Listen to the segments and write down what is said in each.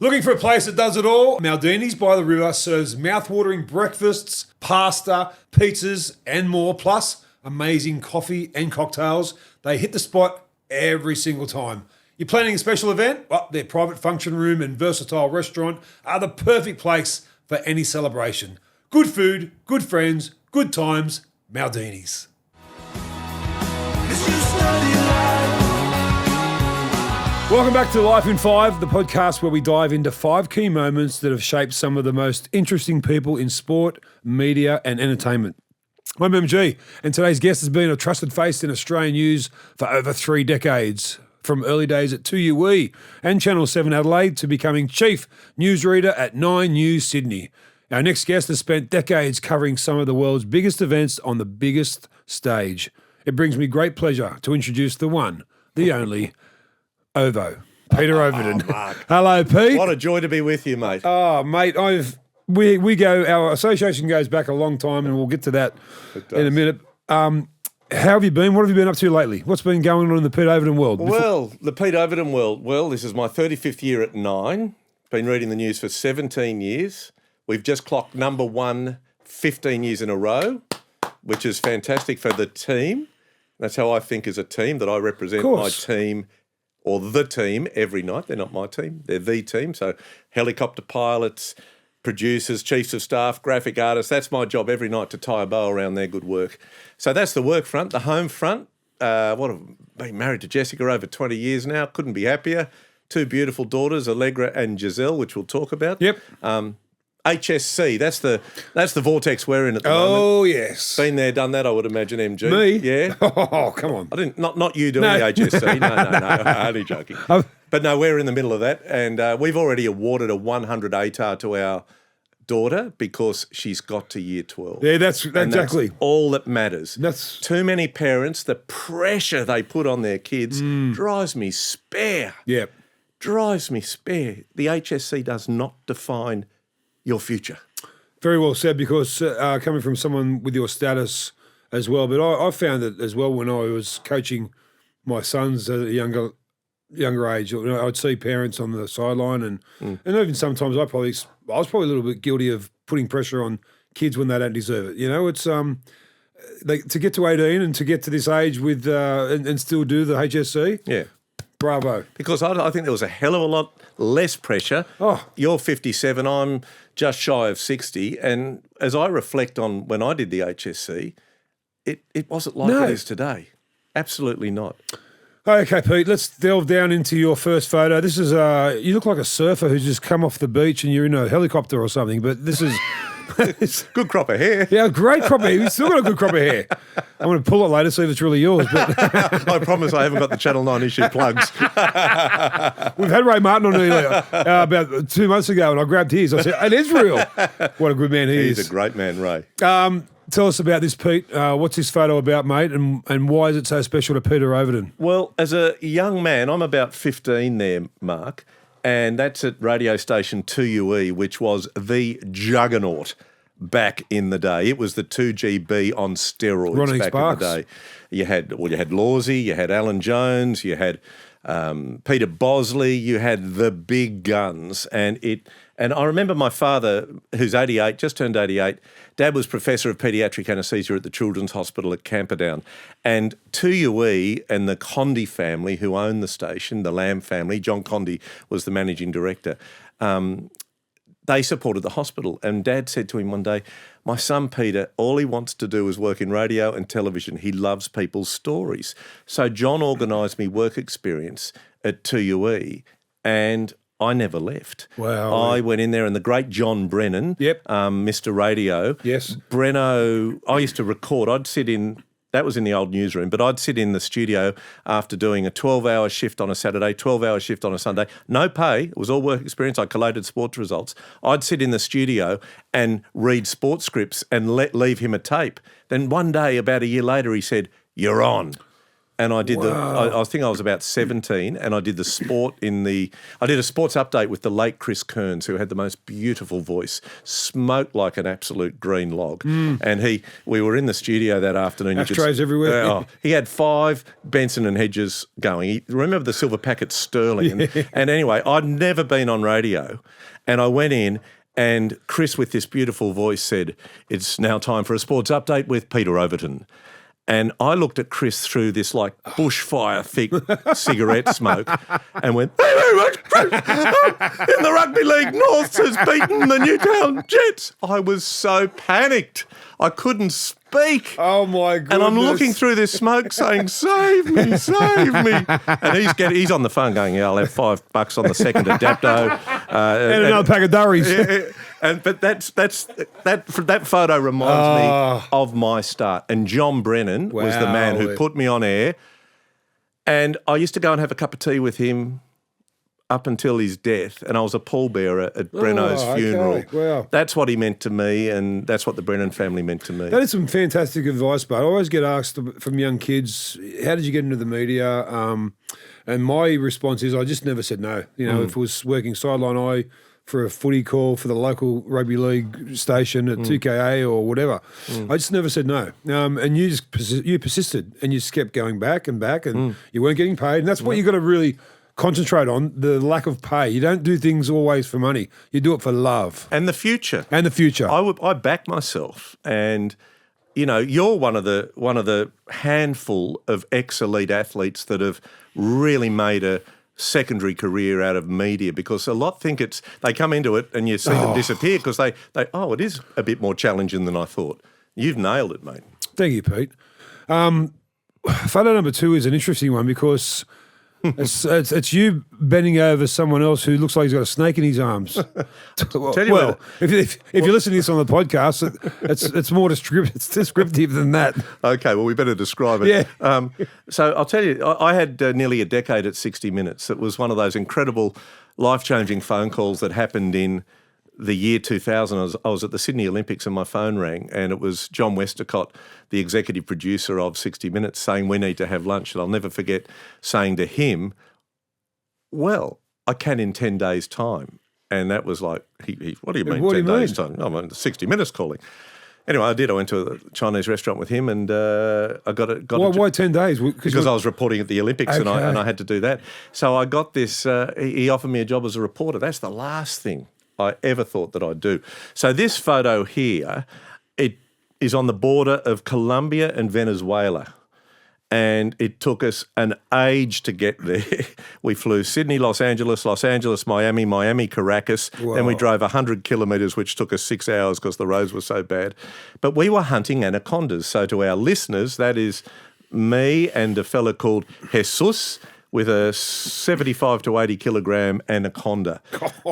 Looking for a place that does it all? Maldinis by the River serves mouth-watering breakfasts, pasta, pizzas and more, plus amazing coffee and cocktails. They hit the spot every single time. You're planning a special event? Well, their private function room and versatile restaurant are the perfect place for any celebration. Good food, good friends, good times, Maldinis. Welcome back to Life in 5, the podcast where we dive into 5 key moments that have shaped some of the most interesting people in sport, media and entertainment. I'm MG, and today's guest has been a trusted face in Australian news for over 3 decades, from early days at 2UE and Channel 7 Adelaide to becoming chief newsreader at 9 News Sydney. Our next guest has spent decades covering some of the world's biggest events on the biggest stage. It brings me great pleasure to introduce the one, the only, Ovo, Peter Overton. Mark. Hello, Pete. What a joy to be with you, mate. Oh, mate, our association goes back a long time, and we'll get to that in a minute. How have you been? What have you been up to lately? What's been going on in the Pete Overton world? Well, the Pete Overton world. Well, this is my 35th year at 9. Been reading the news for 17 years. We've just clocked number 1 15 years in a row, which is fantastic for the team. That's how I think as a team, that I represent my team or the team every night. They're not my team, they're the team. So helicopter pilots, producers, chiefs of staff, graphic artists, that's my job every night, to tie a bow around their good work. So that's the work front. The home front, I've been married to Jessica over 20 years now, couldn't be happier. 2 beautiful daughters, Allegra and Giselle, which we'll talk about. Yep. HSC, that's the vortex we're in at the moment. Oh, yes. Been there, done that, I would imagine, MG. Me? Yeah. Oh, come on. I didn't, not you doing the HSC. No, only joking. But no, we're in the middle of that, and we've already awarded a 100 ATAR to our daughter because she's got to year 12. Yeah, that's exactly. That's all that matters. That's too many parents, the pressure they put on their kids drives me spare. Yeah. Drives me spare. The HSC does not define your future. Very well said, because coming from someone with your status as well, but I found that as well when I was coaching my sons at a younger age. You know, I'd see parents on the sideline, and even sometimes I was probably a little bit guilty of putting pressure on kids when they don't deserve it. You know, it's to get to 18 and to get to this age with and still do the HSC. Yeah. Bravo. Because I think there was a hell of a lot less pressure. Oh. You're 57, I'm just shy of 60. And as I reflect on when I did the HSC, it wasn't like it is today. Absolutely not. Okay, Pete, let's delve down into your first photo. This is you look like a surfer who's just come off the beach and you're in a helicopter or something, but this is... Good crop of hair. Yeah, great crop of hair. You've still got a good crop of hair. I'm going to pull it later, see if it's really yours. But I promise I haven't got the Channel 9 issue plugs. We've had Ray Martin on earlier about 2 months ago, and I grabbed his. I said, it is real. What a good man he is. He's a great man, Ray. Tell us about this, Pete. What's this photo about, mate, and why is it so special to Peter Overton? Well, as a young man, I'm about 15 there, Mark, and that's at radio station 2UE, which was the juggernaut back in the day. It was the 2GB on steroids Ronnie back Sparks. in the day. You had Lawsey, you had Alan Jones, you had Peter Bosley, you had the big guns, and I remember my father, who's 88, just turned 88. Dad was professor of paediatric anaesthesia at the Children's Hospital at Camperdown, and 2UE and the Condy family, who owned the station, the Lamb family, John Condy was the managing director. They supported the hospital, and Dad said to him one day, my son Peter, all he wants to do is work in radio and television. He loves people's stories. So John organised me work experience at 2UE, and I never left. Wow. I went in there, and the great John Brennan, Mr. Radio. Yes. Breno, I used to record. I'd sit in... That was in the old newsroom, but I'd sit in the studio after doing a 12-hour shift on a Saturday, 12-hour shift on a Sunday. No pay. It was all work experience. I collated sports results. I'd sit in the studio and read sports scripts and leave him a tape. Then one day, about a year later, he said, "You're on." And I did I think I was about 17, and I did the I did a sports update with the late Chris Kearns, who had the most beautiful voice, smoked like an absolute green log. And we were in the studio that afternoon. Ashtrays everywhere. He had 5 Benson and Hedges going. Remember the silver packet Sterling? And anyway, I'd never been on radio, and I went in, and Chris, with this beautiful voice, said, "It's now time for a sports update with Peter Overton." And I looked at Chris through this like bushfire thick cigarette smoke and went, "Thank you very much, Chris. In the Rugby League, North has beaten the Newtown Jets." I was so panicked. I couldn't speak. Oh, my goodness. And I'm looking through this smoke saying, "Save me, save me." And he's on the phone going, "Yeah, I'll have $5 on the second Adapto." And another pack of durries. But that photo reminds me of my start. And John Brennan was the man who put me on air. And I used to go and have a cup of tea with him up until his death, and I was a pallbearer at Brenno's funeral. Okay. Wow. That's what he meant to me, and that's what the Brennan family meant to me. That is some fantastic advice, but I always get asked from young kids, how did you get into the media? And my response is I just never said no. You know, if it was working sideline eye for a footy call for the local rugby league station at 2KA or whatever, I just never said no. And you persisted, and you just kept going back and back, and you weren't getting paid. And that's what you got to really concentrate on, the lack of pay. You don't do things always for money. You do it for love. And the future. I back myself, and you know, you're one of the handful of ex-elite athletes that have really made a secondary career out of media, because a lot think they come into it and you see them disappear because they it is a bit more challenging than I thought. You've nailed it, mate. Thank you, Pete. Photo number 2 is an interesting one because it's you bending over someone else who looks like he's got a snake in his arms. If you're listening to this on the podcast, it's more descriptive than that. Okay, well, we better describe it. Yeah. So I'll tell you, I had nearly a decade at 60 Minutes. It was one of those incredible, life-changing phone calls that happened in the year 2000. I was at the Sydney Olympics and my phone rang, and it was John Westacott, the executive producer of 60 Minutes, saying, "We need to have lunch." And I'll never forget saying to him, "Well, I can in 10 days' time." And that was like, what do you mean 10 days' time? I'm on 60 Minutes calling. Anyway, I did. I went to a Chinese restaurant with him, and I got a Why 10 days? Because I was reporting at the Olympics, and I had to do that. So I got this. He offered me a job as a reporter. That's the last thing I ever thought that I'd do. So this photo here, it is on the border of Colombia and Venezuela. And it took us an age to get there. We flew Sydney, Los Angeles, Miami, Miami, Caracas. Wow. Then we drove 100 kilometres, which took us 6 hours because the roads were so bad. But we were hunting anacondas. So to our listeners, that is me and a fella called Jesus, with a 75 to 80 kilogram anaconda.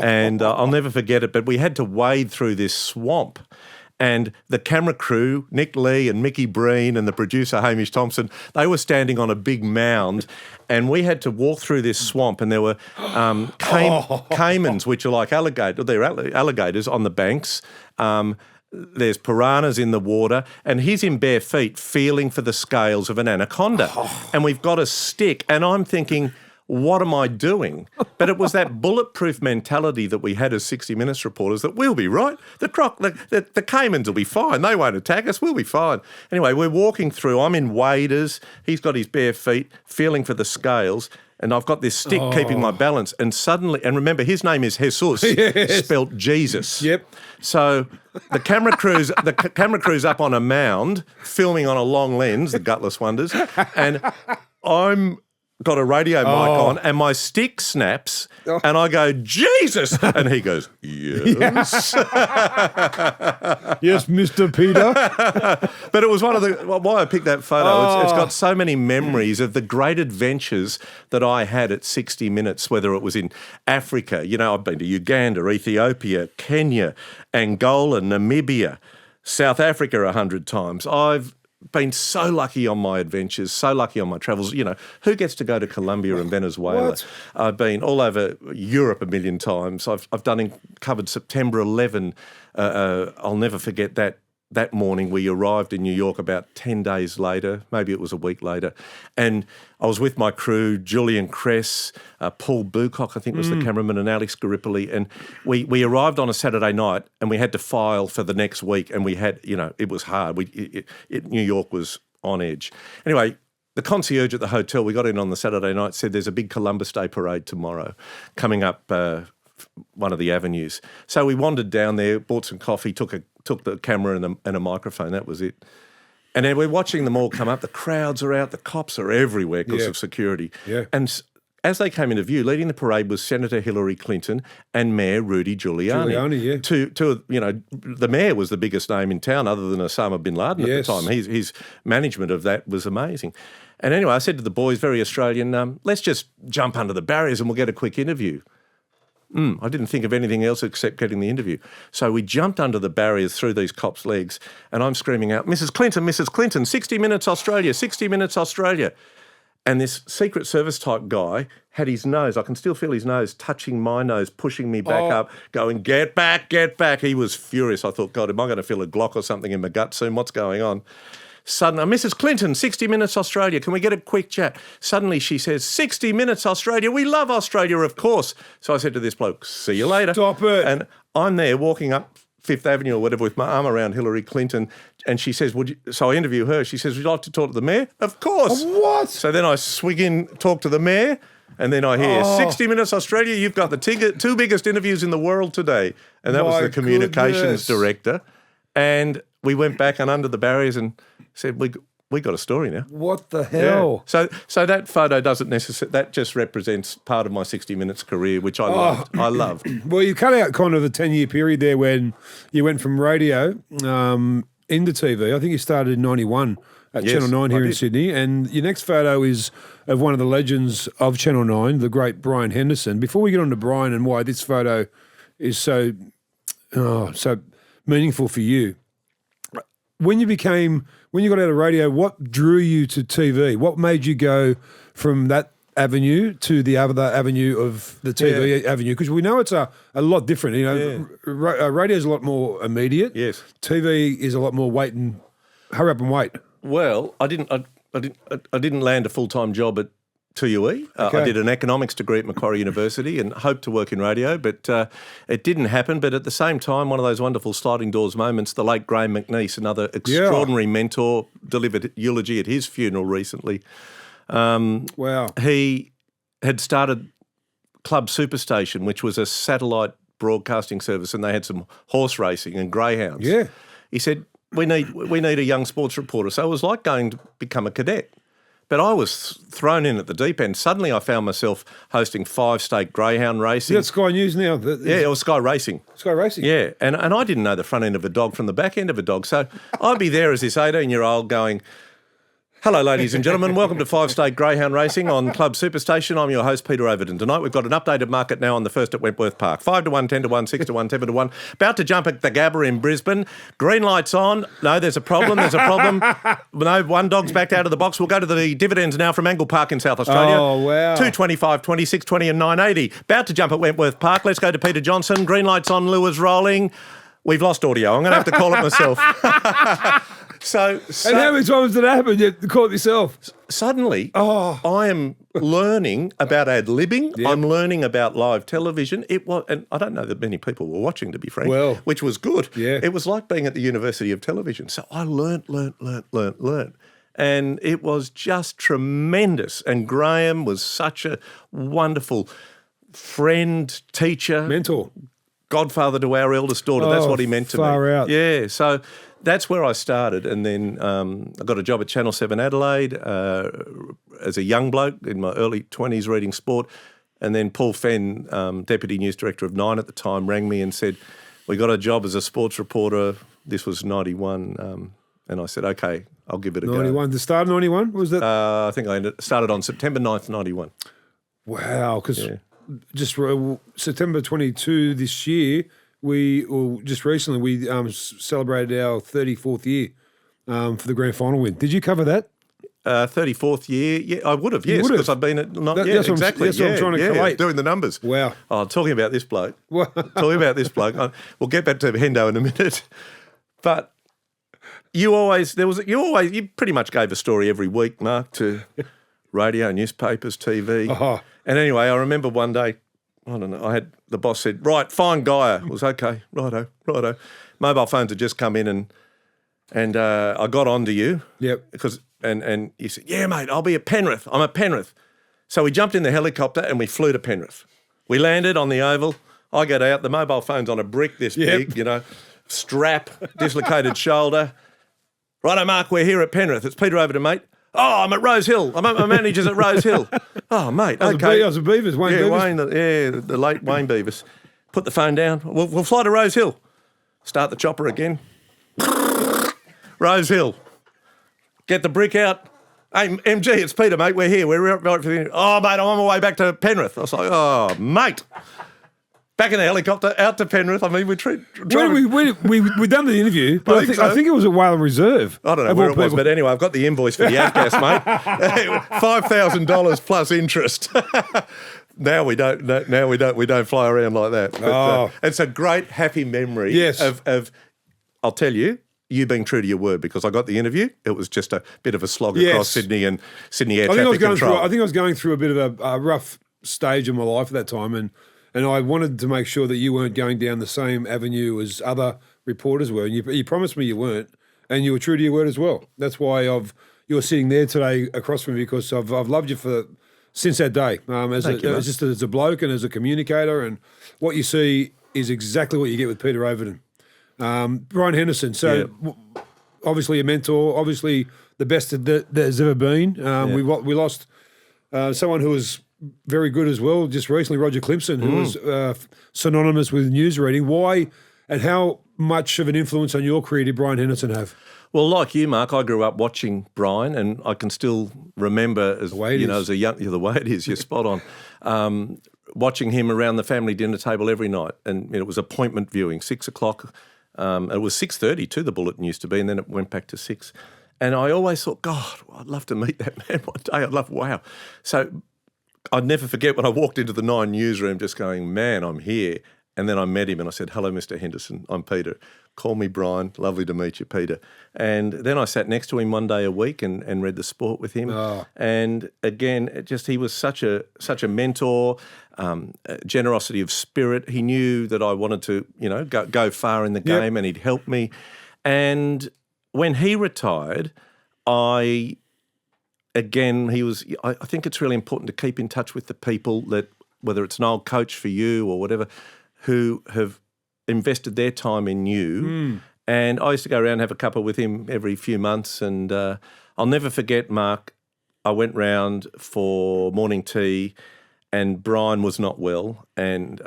And I'll never forget it, but we had to wade through this swamp. And the camera crew, Nick Lee and Mickey Breen and the producer Hamish Thompson, they were standing on a big mound, and we had to walk through this swamp, and there were caimans, which are like alligators. They're alligators on the banks. There's piranhas in the water, and he's in bare feet feeling for the scales of an anaconda. And we've got a stick, and I'm thinking, what am I doing? But it was that bulletproof mentality that we had as 60 Minutes reporters, that we'll be right. The caimans will be fine. They won't attack us. We'll be fine. Anyway, we're walking through. I'm in waders. He's got his bare feet feeling for the scales. And I've got this stick keeping my balance. And suddenly, and remember, his name is Jesus, spelt Jesus. Yep. So the camera crew's up on a mound, filming on a long lens, the Gutless Wonders, and I'm got a radio mic on, and my stick snaps, and I go, "Jesus!" And he goes, "Yes." Yes, Mr. Peter. But it was one of the, why I picked that photo, it's got so many memories of the great adventures that I had at 60 Minutes, whether it was in Africa. You know, I've been to Uganda, Ethiopia, Kenya, Angola, Namibia, South Africa 100 times. I've been so lucky on my adventures, so lucky on my travels. You know, who gets to go to Colombia and Venezuela? What? I've been all over Europe a million times. I've covered September 11. I'll never forget that that morning. We arrived in New York about 10 days later, maybe it was a week later, and I was with my crew, Julian Kress, Paul Bucock, I think was the cameraman, and Alex Garipoli, and we arrived on a Saturday night and we had to file for the next week, and we had, it was hard. New York was on edge. Anyway, the concierge at the hotel, we got in on the Saturday night, said there's a big Columbus Day parade tomorrow coming up one of the avenues. So we wandered down there, bought some coffee, took the camera and a microphone. That was it. And then we're watching them all come up. The crowds are out. The cops are everywhere because of security. Yeah. And as they came into view, leading the parade was Senator Hillary Clinton and Mayor Rudy Giuliani. The mayor was the biggest name in town other than Osama bin Laden at the time. His management of that was amazing. And anyway, I said to the boys, very Australian, let's just jump under the barriers and we'll get a quick interview. I didn't think of anything else except getting the interview. So we jumped under the barriers through these cops' legs, and I'm screaming out, Mrs. Clinton, 60 Minutes Australia, 60 Minutes Australia. And this Secret Service type guy had his nose, I can still feel his nose touching my nose, pushing me back up, going, get back. He was furious. I thought, God, am I going to feel a Glock or something in my gut soon? What's going on? Suddenly, Mrs. Clinton, 60 Minutes Australia, can we get a quick chat? Suddenly she says, 60 Minutes Australia, we love Australia, of course. So I said to this bloke, see you later. Stop it. And I'm there walking up Fifth Avenue or whatever with my arm around Hillary Clinton, and she says, so I interview her. She says, would you like to talk to the mayor? Of course. What? So then I swig in, talk to the mayor, and then I hear, 60 Minutes Australia, you've got the two biggest interviews in the world today. And that was the communications director. And we went back and under the barriers and said, we got a story now. What the hell? Yeah. So that photo doesn't necessarily, that just represents part of my 60 Minutes career, which I loved. I loved. Well, you cut out kind of the 10-year period there when you went from radio into TV. I think you started in 91 at Channel 9 here in Sydney. And your next photo is of one of the legends of Channel 9, the great Brian Henderson. Before we get on to Brian and why this photo is so meaningful for you, when you got out of radio, what drew you to TV? What made you go from that avenue to the other avenue of the TV avenue? Because we know it's a lot different. Radio is a lot more immediate. Yes. TV is a lot more hurry up and wait. Well, I didn't land a full-time job at 2UE. I did an economics degree at Macquarie University and hoped to work in radio, but it didn't happen. But at the same time, one of those wonderful sliding doors moments, the late Graham McNeice, another extraordinary mentor, delivered eulogy at his funeral recently. Wow. He had started Club Superstation, which was a satellite broadcasting service, and they had some horse racing and greyhounds. Yeah. He said, we need a young sports reporter. So it was like going to become a cadet. But I was thrown in at the deep end. Suddenly I found myself hosting 5-state greyhound racing. Is that Sky News now? It was Sky Racing. Sky Racing? Yeah, and I didn't know the front end of a dog from the back end of a dog. So I'd be there as this 18-year-old going, hello, ladies and gentlemen. Welcome to 5-State Greyhound Racing on Club Superstation. I'm your host, Peter Overton. Tonight we've got an updated market now on the first at Wentworth Park. 5 to 1, 10 to 1, 6 to 1, 7 to 1. About to jump at the Gabba in Brisbane. Green lights on. No, there's a problem. No, one dog's backed out of the box. We'll go to the dividends now from Angle Park in South Australia. Oh, wow. 225, 26, 20 and 980. About to jump at Wentworth Park. Let's go to Peter Johnson. Green lights on. Lures rolling. We've lost audio. I'm going to have to call it myself. So and how many times did it happen? You call it yourself. Suddenly, I am learning about ad-libbing. Yep. I'm learning about live television. And I don't know that many people were watching, to be frank, which was good. Yeah. It was like being at the University of Television. So I learnt. And it was just tremendous. And Graham was such a wonderful friend, teacher. Mentor. Godfather to our eldest daughter. That's what he meant to me. Far out. Yeah, so that's where I started. And then I got a job at Channel 7 Adelaide as a young bloke in my early 20s reading sport. And then Paul Fenn, Deputy News Director of 9 at the time, rang me and said, we got a job as a sports reporter. This was 91. And I said, okay, I'll give it a 91. go. The start of 91? Was that? I think I started on September 9th, 91. Wow, because just September 22 this year, just recently, we celebrated our 34th year for the grand final win. Did you cover that? 34th year? Yeah, I would have, yes, because I've been at... That's exactly. That's what I'm trying to collate. Doing the numbers. Wow. Oh, talking about this bloke. We'll get back to Hendo in a minute. But you pretty much gave a story every week, Mark, to radio, newspapers, TV. Oh. And anyway, I remember one day, I don't know, the boss said, right, find Gaia. It was okay, righto. Mobile phones had just come in and I got onto you. Yep. And you said, yeah, mate, I'll be at Penrith. I'm at Penrith. So we jumped in the helicopter and we flew to Penrith. We landed on the Oval. I get out. The mobile phone's on a brick this big, strap, dislocated shoulder. Righto, Mark, we're here at Penrith. It's Peter Overton, mate. Oh, I'm at Rose Hill. I'm at my manager's at Rose Hill. Oh, mate, okay. I was a Beavers, Wayne Beavers. The late Wayne Beavers. Put the phone down. We'll fly to Rose Hill. Start the chopper again. Rose Hill. Get the brick out. Hey, MG, it's Peter, mate. We're here. We're right for the... Oh, mate, I'm on my way back to Penrith. I was like, oh, mate. Back in the helicopter, out to Penrith. I mean, we done the interview, but I think it was at Whale Reserve. I don't know where it was, but anyway, I've got the invoice for the Avgas, mate. $5,000 plus interest. Now we don't fly around like that. But, it's a great happy memory. Yes. Of I'll tell you being true to your word, because I got the interview. It was just a bit of a slog across Sydney and Sydney Air Traffic Control. I think I was going through a bit of a rough stage in my life at that time, and I wanted to make sure that you weren't going down the same avenue as other reporters were. And you promised me you weren't, and you were true to your word as well. That's why you're sitting there today across from me, because I've loved you since that day. As a bloke and as a communicator, and what you see is exactly what you get with Peter Overton. Brian Henderson, obviously a mentor, obviously the best that there's ever been. We lost someone who was very good as well just recently, Roger Clemson, who was synonymous with newsreading. Why and how much of an influence on your career did Brian Henderson have? Well, like you, Mark, I grew up watching Brian, and I can still remember as a young, the way it is. You're spot on. Watching him around the family dinner table every night, and it was appointment viewing, 6 o'clock. It was 6:30 too, the bulletin used to be, and then it went back to 6. And I always thought, God, I'd love to meet that man one day. Wow. So I'd never forget when I walked into the 9 newsroom just going, man, I'm here. And then I met him and I said, hello, Mr. Henderson, I'm Peter. Call me Brian. Lovely to meet you, Peter. And then I sat next to him one day a week and read the sport with him. Oh. And again, he was such a mentor, generosity of spirit. He knew that I wanted to, go far in the game, and he'd help me. And when he retired, I think it's really important to keep in touch with the people that, whether it's an old coach for you or whatever, who have invested their time in you. And I used to go around and have a cuppa with him every few months. And I'll never forget, Mark, I went round for morning tea and Brian was not well. And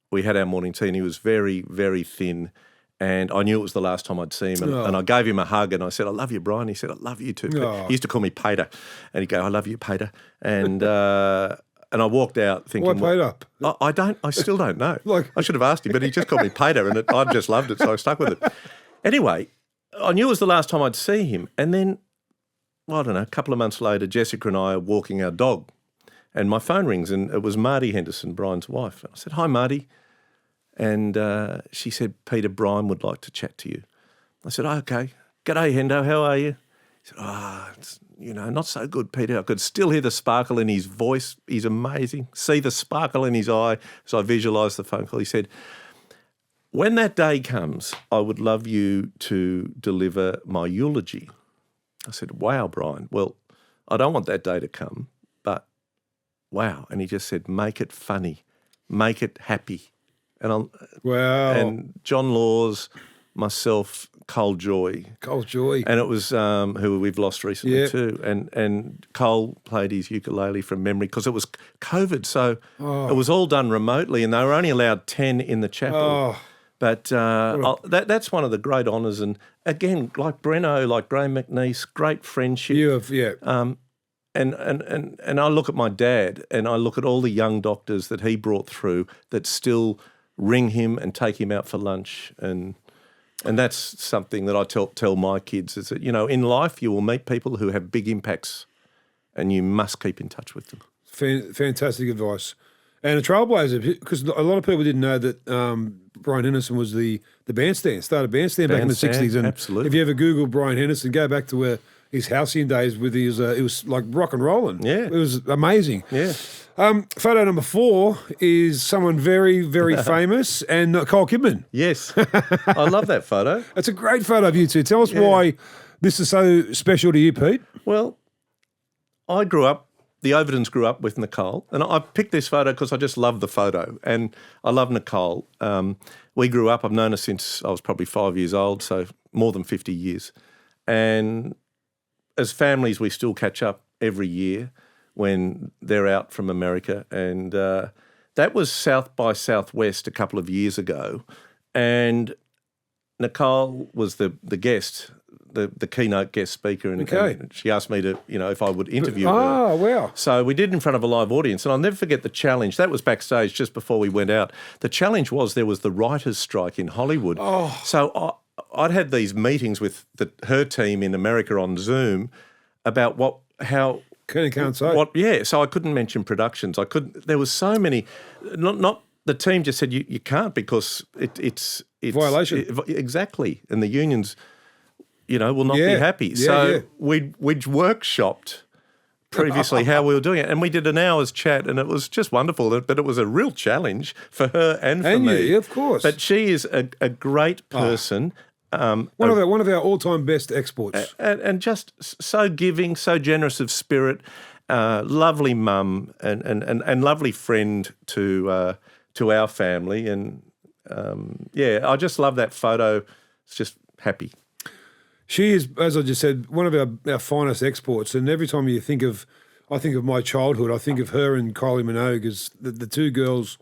we had our morning tea and he was very, very thin. And I knew it was the last time I'd see him. And I gave him a hug and I said, I love you, Brian. He said, I love you too. He used to call me Peter. And he'd go, I love you, Peter. And and I walked out thinking... Why Peter? I still don't know. I should have asked him, but he just called me Peter and I just loved it, so I stuck with it. Anyway, I knew it was the last time I'd see him. And then, I don't know, a couple of months later, Jessica and I are walking our dog and my phone rings and it was Marty Henderson, Brian's wife. I said, hi, Marty. And she said, Peter, Brian would like to chat to you. I said, okay. G'day, Hendo, how are you? He said, it's, not so good, Peter. I could still hear the sparkle in his voice. He's amazing. See the sparkle in his eye as I visualised the phone call. He said, when that day comes, I would love you to deliver my eulogy. I said, wow, Brian. Well, I don't want that day to come, but wow. And he just said, make it funny, make it happy. And and John Laws, myself, Cole Joy. And it was who we've lost recently too. And Cole played his ukulele from memory because it was COVID, so it was all done remotely and they were only allowed 10 in the chapel. Oh. But that's one of the great honours. And again, like Breno, like Graham McNeese, great friendship. You have, And I look at my dad and I look at all the young doctors that he brought through that still ring him and take him out for lunch. And that's something that I tell my kids is that, in life you will meet people who have big impacts and you must keep in touch with them. Fantastic advice. And a trailblazer, because a lot of people didn't know that Brian Henderson was the bandstand, started bandstand back in the Bandstand, 60s. And absolutely. if you ever Google Brian Henderson, go back to where his halcyon days with his, it was like rock and rolling. Yeah. It was amazing. Yeah. Photo number 4 is someone very, very famous, and Nicole Kidman. Yes. I love that photo. It's a great photo of you two. Tell us why this is so special to you, Pete. Well, the Overtons grew up with Nicole, and I picked this photo because I just love the photo, and I love Nicole. We grew up, I've known her since I was probably 5 years old, so more than 50 years. And as families, we still catch up every year when they're out from America. And that was South by Southwest a couple of years ago. And Nicole was the guest, the keynote guest speaker. And she asked me to, if I would interview her. Oh, wow. So we did in front of a live audience. And I'll never forget the challenge. That was backstage just before we went out. The challenge was there was the writers' strike in Hollywood. Oh. So I'd had these meetings with her team in America on Zoom about how Can't say. so I couldn't mention productions. There was so many. Not the team just said you can't because it's violation. Exactly, and the unions, will not be happy. We'd workshopped previously how we were doing it, and we did an hour's chat, and it was just wonderful. But it was a real challenge for her and for me, you, of course. But she is a great person. One of our all-time best exports. And just so giving, so generous of spirit, lovely mum and lovely friend to our family. And, I just love that photo. It's just happy. She is, as I just said, one of our finest exports. And every time I think of my childhood, I think of her and Kylie Minogue as the two girls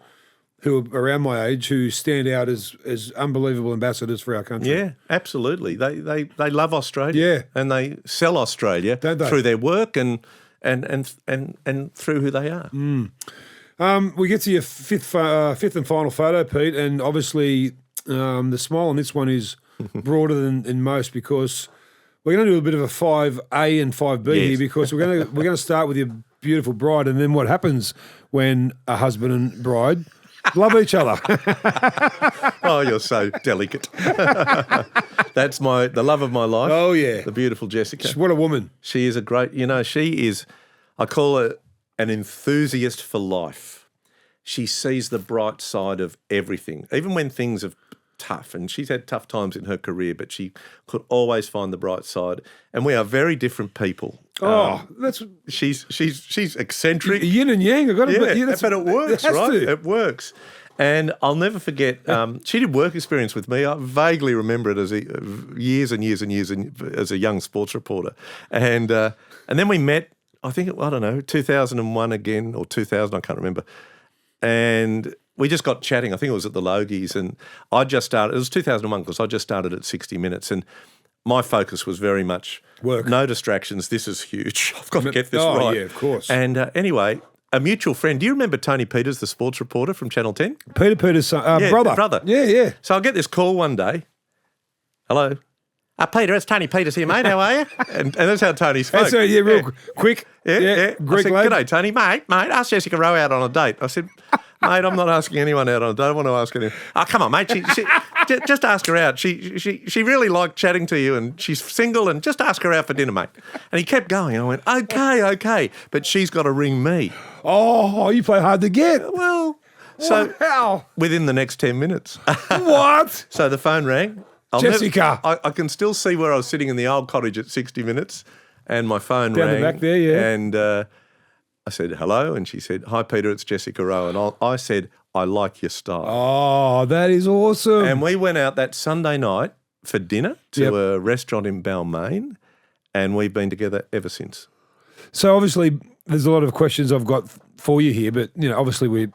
who are around my age who stand out as unbelievable ambassadors for our country. Yeah, absolutely. They love Australia. Yeah. And they sell Australia through their work and through who they are. We get to your fifth and final photo, Pete, and obviously the smile on this one is broader than most because we're going to do a bit of a 5A and 5B here because we're going to start with your beautiful bride, and then what happens when a husband and bride love each other. Oh, you're so delicate. That's the love of my life. Oh, yeah. The beautiful Jessica. What a woman. She is a great, she is, I call her an enthusiast for life. She sees the bright side of everything, even when things are tough. And she's had tough times in her career, but she could always find the bright side. And we are very different people. She's eccentric. Yin and yang. But it works, right? It works. And I'll never forget, she did work experience with me. I vaguely remember it as years and years and years as a young sports reporter. And then we met, I think, 2001 again, or 2000, I can't remember. And we just got chatting. I think it was at the Logies. And I just started, it was 2001 because I just started at 60 Minutes. And my focus was very much work. No distractions. This is huge. I've got to get this right. Oh, yeah, of course. And anyway, a mutual friend. Do you remember Tony Peters, the sports reporter from Channel 10? Peter Peters' brother. Yeah. So I'll get this call one day. Hello. Peter, it's Tony Peters here, mate. How are you? and that's how Tony spoke. Real quick. Yeah. Greek I said, lad. G'day, Tony. Mate, ask Jessica Rowe out on a date. I said, mate, I'm not asking anyone out on a date. I don't want to ask anyone. Oh, come on, mate. Just ask her out. She really liked chatting to you and she's single and just ask her out for dinner, mate. And he kept going. I went, okay. But she's got to ring me. Oh, you play hard to get. Well, within the next 10 minutes. What? So the phone rang. Jessica. I can still see where I was sitting in the old cottage at 60 Minutes and my phone rang. Down the back there, yeah. And I said, hello. And she said, hi, Peter, it's Jessica Rowe. And I said, I like your style. Oh, that is awesome. And we went out that Sunday night for dinner to a restaurant in Balmain, and we've been together ever since. So obviously there's a lot of questions I've got for you here, but, obviously we're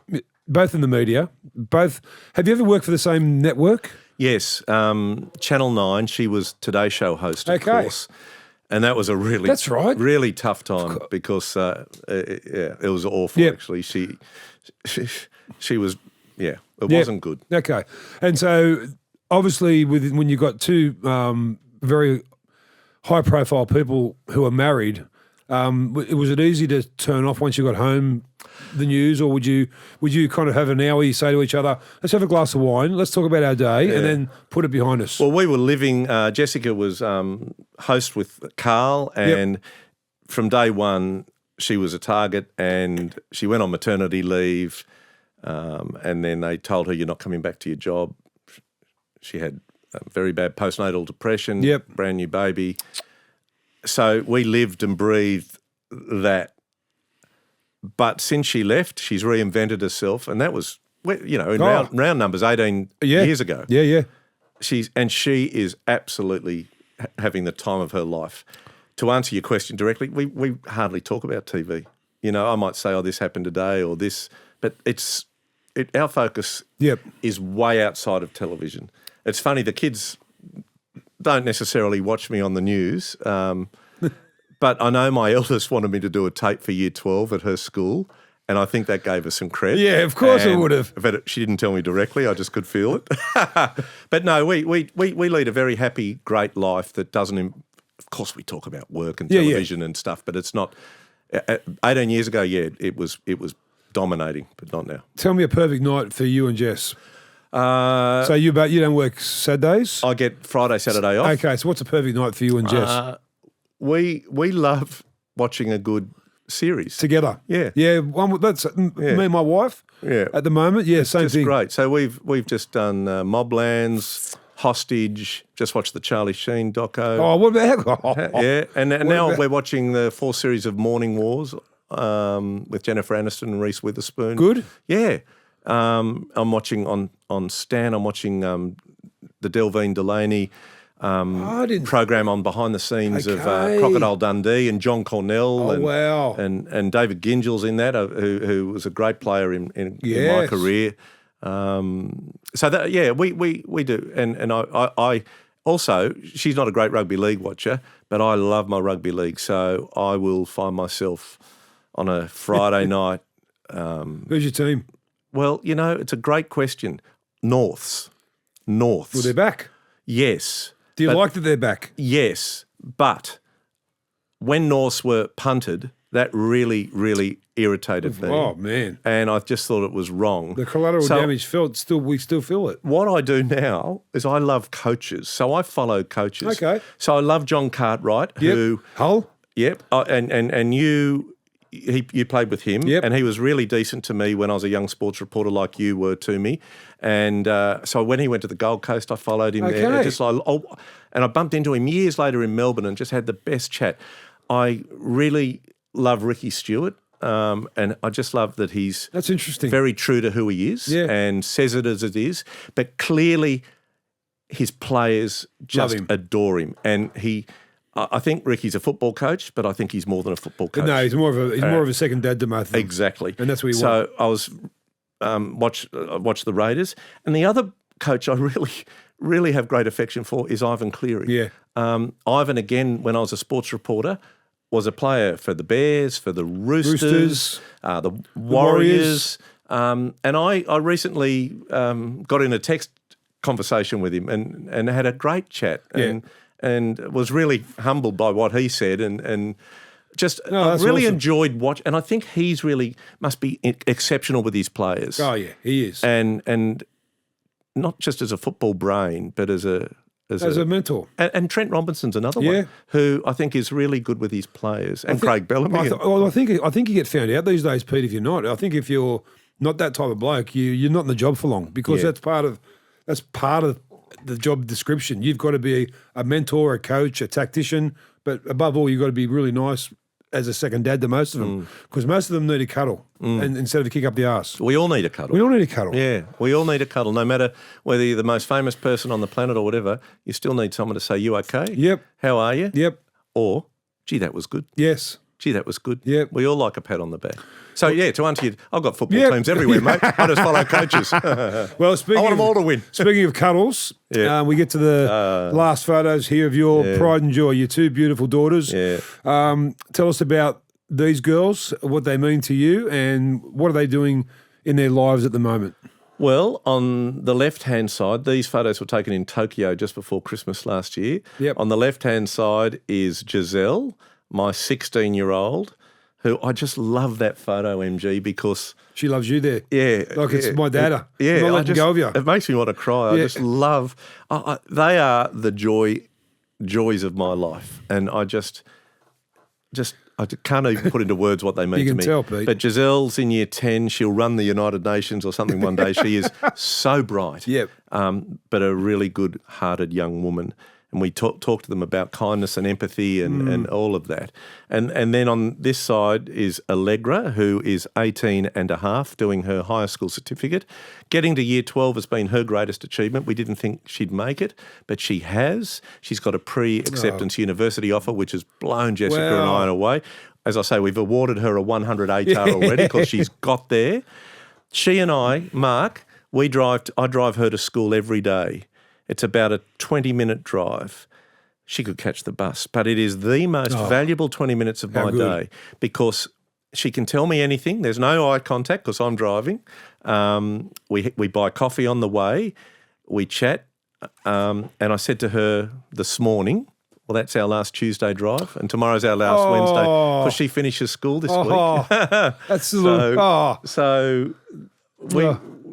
both in the media. Have you ever worked for the same network? Yes, Channel 9. She was Today Show host, of course, and that was a really tough time because it was awful. Actually, she was it wasn't good. Okay, and so obviously when you've got two very high profile people who are married, Was it easy to turn off once you got home the news, or would you kind of have an hour you say to each other, let's have a glass of wine, let's talk about our day, and then put it behind us? Well, we were living. Jessica was host with Carl, and from day one she was a target, and she went on maternity leave, and then they told her, you're not coming back to your job. She had very bad postnatal depression, brand new baby. So we lived and breathed that. But since she left, she's reinvented herself, and that was, in round numbers, 18 years ago. Yeah. She is absolutely having the time of her life. To answer your question directly, we hardly talk about TV. I might say, oh, this happened today or this, but our focus is way outside of television. It's funny, the kids don't necessarily watch me on the news, but I know my eldest wanted me to do a tape for Year 12 at her school, and I think that gave her some credit. Yeah, of course it would have. But she didn't tell me directly. I just could feel it. But no, we lead a very happy, great life that doesn't. Of course, we talk about work and television and stuff, but it's not. 18 years ago, it was dominating, but not now. Tell me a perfect night for you and Jess. So you don't work Saturdays? I get Friday, Saturday off. Okay, so what's a perfect night for you and Jess? We love watching a good series Together. Yeah. That's me and my wife. Yeah. At the moment, same Just thing. great. So we've just done Moblands, Hostage. Just watched the Charlie Sheen doco. Oh, what about Yeah, and now we're watching the 4th series of Morning Wars with Jennifer Aniston and Reese Witherspoon. Good. Yeah. I'm watching on Stan. I'm watching the Delvine Delaney program on behind the scenes of Crocodile Dundee and John Cornell. Wow. And David Gingell's in that, who was a great player in my career. So that we do, and I also, she's not a great rugby league watcher, but I love my rugby league, so I will find myself on a Friday night. Who's your team? Well, it's a great question. Norths. Well, they're back. Yes. Do you like that they're back? Yes, but when Norths were punted, that really, really irritated me. Oh, man. And I just thought it was wrong. The collateral damage we still feel it. What I do now is I love coaches. So I follow coaches. Okay. So I love John Cartwright, who... Hull? Yep. And you played with him, Yep. and he was really decent to me when I was a young sports reporter like you were to me. And so when he went to the Gold Coast, I followed him there. And I bumped into him years later in Melbourne and just had the best chat. I really love Ricky Stewart, and I just love that That's interesting. very true to who he is and says it as it is. But clearly his players just adore him. And I think Ricky's a football coach, but I think he's more than a football coach. No, he's more of a second dad to both of them. Exactly. And that's what he So I was watched the Raiders. And the other coach I really have great affection for is Ivan Cleary. Yeah. Ivan, again, when I was a sports reporter, was a player for the Bears, for the Roosters, the Warriors. And I recently got in a text conversation with him and had a great chat and was really humbled by what he said and just I really enjoyed watching. And I think he's really must be exceptional with his players. Oh, yeah, he is. And not just as a football brain, but as a mentor. And Trent Robinson's another one who I think is really good with his players. And Craig Bellamy. I think you get found out these days, Pete, if you're not. I think if you're not that type of bloke, you're not in the job for long because that's part of the job description. You've got to be a mentor, a coach, a tactician, but above all, you've got to be really nice as a second dad to most of them because most of them need a cuddle and instead of a kick up the arse. We all need a cuddle. We all need a cuddle. Yeah, we all need a cuddle. No matter whether you're the most famous person on the planet or whatever, you still need someone to say, you okay? Yep. How are you? Yep. Or, gee, that was good. Yes. Gee, that was good. Yep. We all like a pat on the back. So, to answer you, I've got football teams everywhere, mate. I just follow coaches. Well, I want them all to win. Speaking of cuddles, we get to the last photos here of your pride and joy, your two beautiful daughters. Yeah. Tell us about these girls, what they mean to you, and what are they doing in their lives at the moment? Well, on the left-hand side, these photos were taken in Tokyo just before Christmas last year. Yep. On the left-hand side is Giselle my 16-year-old, who I just love that photo, MG, because She loves you there. yeah, Like it's my data. Yeah, I'm not letting go of you. It makes me want to cry. I just love. They are the joys of my life, and I can't even put into words what they mean You to can me. tell, Pete. But Giselle's in year 10. She'll run the United Nations or something one day. She is so bright. Yep. But a really good-hearted young woman. And we talk to them about kindness and empathy and all of that. And then on this side is Allegra, who is 18 and a half, doing her higher school certificate. Getting to year 12 has been her greatest achievement. We didn't think she'd make it, but she has. She's got a pre-acceptance university offer, which has blown Jessica and I away. As I say, we've awarded her a 100 ATAR already because she's got there. She and I, Mark, I drive her to school every day. It's about a 20-minute drive. She could catch the bus, but it is the most valuable 20 minutes of my day because she can tell me anything. There's no eye contact because I'm driving. We buy coffee on the way. We chat. And I said to her this morning, well, that's our last Tuesday drive and tomorrow's our last Wednesday because she finishes school this week. That's a little... So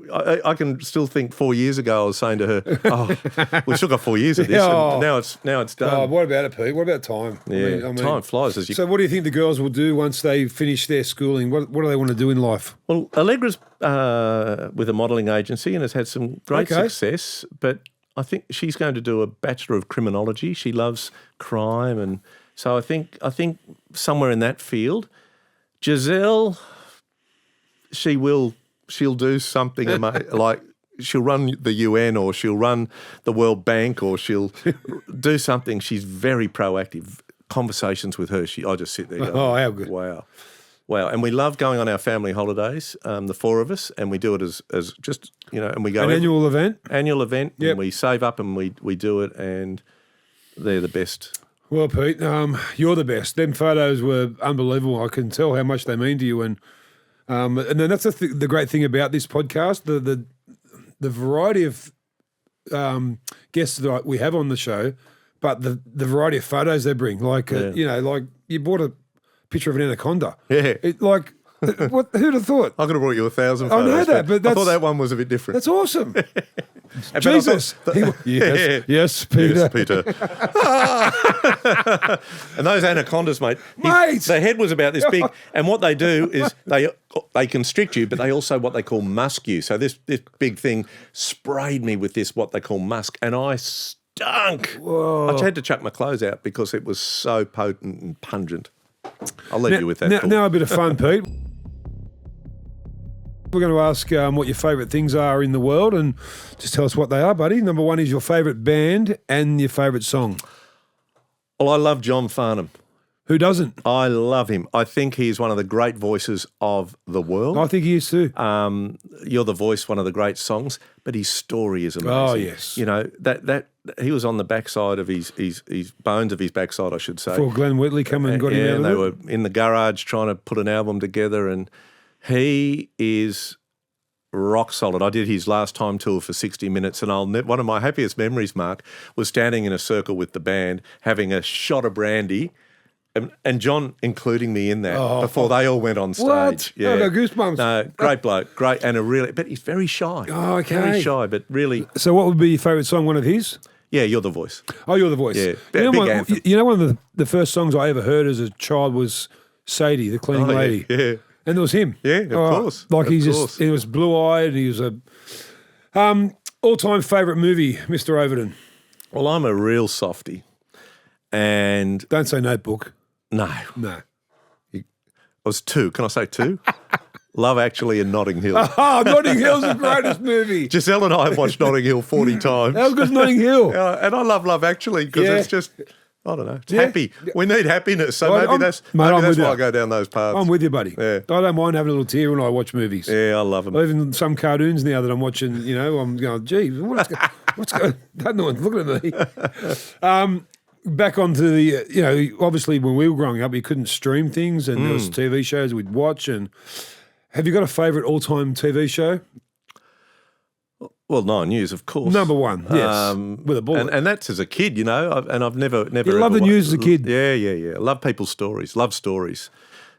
I can still think 4 years ago I was saying to her, we've still got 4 years of this and now it's done. What about it, Pete? What about time? Yeah, I mean, time flies. So what do you think the girls will do once they finish their schooling? What do they want to do in life? Well, Allegra's with a modelling agency and has had some great success, but I think she's going to do a Bachelor of Criminology. She loves crime, and so I think somewhere in that field. Giselle, she'll do something like she'll run the UN or she'll run the World Bank or she'll do something. She's very proactive. Conversations with her, I just sit there going, how good. Wow. And we love going on our family holidays, the four of us, and we do it as just, and we go... An annual event? Annual event, and we save up and we do it, and they're the best. Well, Pete, you're the best. Them photos were unbelievable. I can tell how much they mean to you, and then that's the great thing about this podcast, the variety of guests that we have on the show, but the variety of photos they bring. Like, like you bought a picture of an anaconda. Yeah. Who'd have thought? I could have brought you 1,000 photos. I know that, but I thought that one was a bit different. That's awesome. Jesus. Yes, Peter. Yes, Peter. And those anacondas, mate, the head was about this big. And what they do is they constrict you, but they also what they call musk you. So this big thing sprayed me with this, what they call musk, and I stunk. Whoa. I had to chuck my clothes out because it was so potent and pungent. I'll leave you with that. Now a bit of fun, Pete. We're going to ask what your favourite things are in the world and just tell us what they are, buddy. Number one is your favourite band and your favourite song. Well, I love John Farnham. Who doesn't? I love him. I think he's one of the great voices of the world. I think he is too. You're the Voice, one of the great songs, but his story is amazing. Oh, yes. That he was on the backside of his bones of his backside, I should say. Before Glenn Whitley came and got him out of it. And they were in the garage trying to put an album together, and he is rock solid. I did his last time tour for 60 minutes, and one of my happiest memories, Mark, was standing in a circle with the band, having a shot of brandy, and John including me in that before they all went on stage. What? Yeah. I got goosebumps. No, great bloke, great, and but he's very shy. Oh, okay. Very shy, but really. So what would be your favourite song, one of his? Yeah, You're the Voice. Oh, You're the Voice. Yeah, big anthem. One of the first songs I ever heard as a child was Sadie, the cleaning lady. Yeah. And it was him. Yeah, of course. Like he was blue-eyed. He was a all-time favourite movie, Mr. Overton. Well, I'm a real softie, and don't say Notebook. No. I was two. Can I say two? Love Actually and Notting Hill. Oh, Notting Hill's the greatest movie. Giselle and I have watched Notting Hill 40 times. How good's Notting Hill? And I love Actually because it's just, I don't know, it's happy. We need happiness, so maybe that's why I go down those paths. I'm with you, buddy. Yeah. I don't mind having a little tear when I watch movies. Yeah, I love them. Even some cartoons now that I'm watching, I'm going, gee, what's going on? That no one's looking at me. Back onto the, obviously when we were growing up, you couldn't stream things and there was TV shows we'd watch. And have you got a favourite all-time TV show? Well, Nine News, of course. Number one, yes, with a bullet. And that's as a kid, I've never. You love the news as a kid. Yeah. I love people's stories, love stories.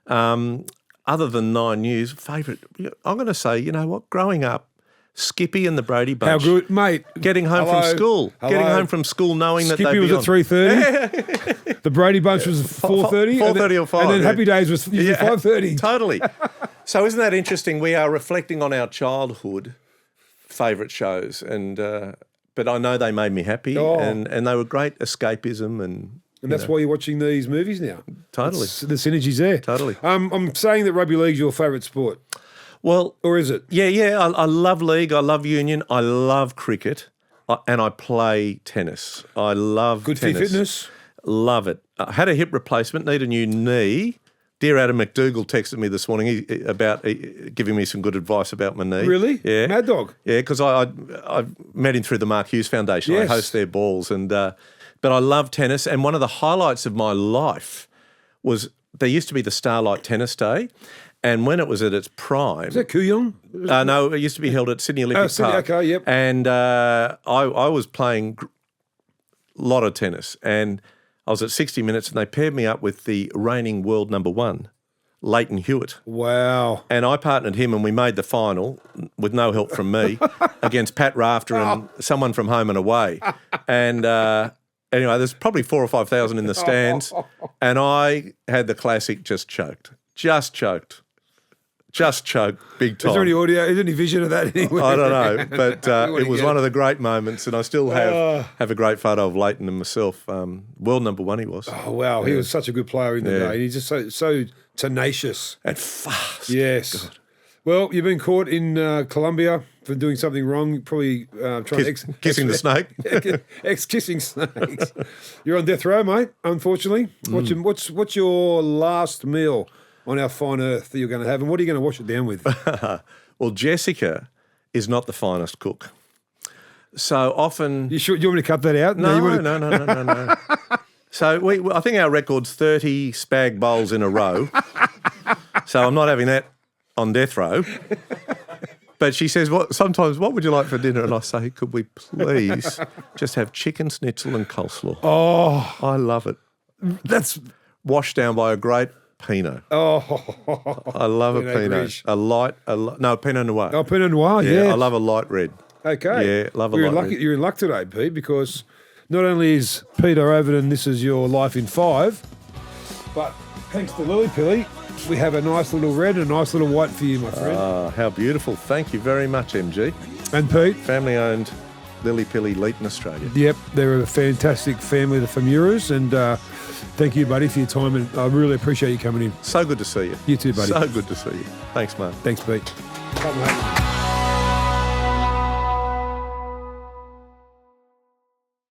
Other than Nine News, favourite, I'm going to say, you know what, growing up, Skippy and the Brady Bunch. How good, mate. Getting home from school. Getting home from school knowing Skippy that they'd be was at 3:30. The Brady Bunch was 4:30. 4:30 or 5. And then Happy Days was usually 5:30. Totally. So isn't that interesting? We are reflecting on our childhood favourite shows, and but I know they made me happy, and they were great escapism, and that's why you're watching these movies now. Totally, the synergy's there. Totally. I'm saying that rugby league's your favourite sport. Well, or is it? Yeah. I love league. I love union. I love cricket, and I play tennis. I love good tennis. for your fitness. Love it. I had a hip replacement. Need a new knee. Dear Adam McDougall texted me this morning about giving me some good advice about my knee. Really? Yeah. Mad dog. Yeah, because I met him through the Mark Hughes Foundation. Yes. I host their balls, but I love tennis. And one of the highlights of my life was there used to be the Starlight Tennis Day, and when it was at its prime, is that Kooyong? No, it used to be held at Sydney Olympic Park. Okay, yep. And I was playing a lot of tennis, and I was at 60 Minutes and they paired me up with the reigning world number one, Leighton Hewitt. Wow. And I partnered him and we made the final with no help from me against Pat Rafter and someone from Home and Away. And anyway, there's probably 4,000 or 5,000 in the stands and I had the classic just choked big time. Is there any audio? Is there any vision of that anywhere? I don't know, but it was one of the great moments, and I still have a great photo of Leighton and myself. World number one he was. Oh, wow. He was such a good player in the day. He's just so tenacious. And fast. Yes. God. Well, you've been caught in Colombia for doing something wrong, probably trying to kissing the snake. Ex-kissing snakes. You're on death row, mate, unfortunately. What's your last meal on our fine earth that you're going to have, and what are you going to wash it down with? Well, Jessica is not the finest cook. So often... You want me to cut that out? No. So I think our record's 30 spag bowls in a row. So I'm not having that on death row. But she says, sometimes, what would you like for dinner? And I say, could we please just have chicken schnitzel and coleslaw? Oh. I love it. That's... Washed down by a great Pinot. Oh. I love a Pinot. Pinot Noir. Oh, Pinot Noir, yeah. I love a light red. Okay. Yeah, love a light red. You're in luck today, Pete, because not only is Peter Overton, this is your life in 5, but thanks to Lily Pilly, we have a nice little red and a nice little white for you, my friend. Ah, how beautiful. Thank you very much, MG. And Pete. Family-owned Lily Pilly Leighton, Australia. Yep, they're a fantastic family, the Famuras, and thank you, buddy, for your time, and I really appreciate you coming in. So good to see you. You too, buddy. So good to see you. Thanks, mate. Thanks, Pete. Bye, mate.